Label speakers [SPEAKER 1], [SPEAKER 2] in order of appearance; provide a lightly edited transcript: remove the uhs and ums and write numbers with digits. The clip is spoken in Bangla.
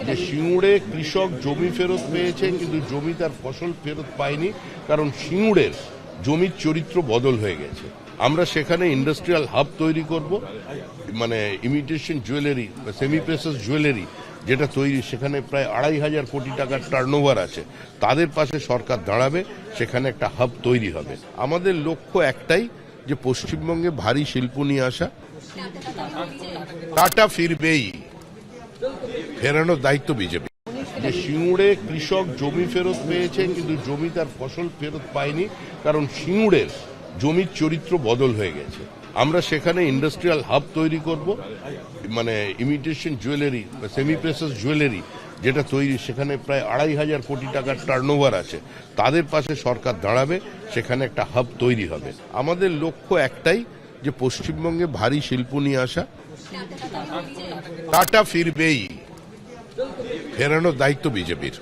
[SPEAKER 1] যে সিঙ্গুরে কৃষক জমি ফেরত পেয়েছে, কিন্তু জমি তার ফসল ফেরত পায়নি, কারণ সিঙ্গুরের জমির চরিত্র বদল হয়ে গেছে। আমরা সেখানে ইন্ডাস্ট্রিয়াল হাব তৈরি করব, মানে imitation jewellery, semi process jewellery যেটা তৈরি, সেখানে প্রায় 2,500 কোটি টাকার টার্নওভার আছে। তাদের পাশে সরকার দাঁড়াবে, সেখানে একটা হাব তৈরি হবে। আমাদের লক্ষ্য একটাই, যে পশ্চিমবঙ্গে ভারী শিল্প নিয়ে আসা। টাটা ফিরবেই, ফেরানোর দায়িত্ব বিজেপি। যে সিঙ্গুরে কৃষক জমি ফেরত পেয়েছে, কিন্তু জমি তার ফসল ফেরত পায়নি, কারণ সিঙ্গুরের জমির চরিত্র বদল হয়ে গেছে। আমরা সেখানে ইন্ডাস্ট্রিয়াল হাব তৈরি করব, মানে imitation jewellery, semi process jewellery যেটা তৈরি, সেখানে প্রায় 2,500 কোটি টাকার টার্নওভার আছে। তাদের পাশে সরকার দাঁড়াবে, সেখানে একটা হাব তৈরি হবে। আমাদের লক্ষ্য একটাই, যে পশ্চিমবঙ্গে ভারী শিল্প নিয়ে আসা। টাটা ফিরবেই, ফেরানোর দায়িত্ব বিজেপির।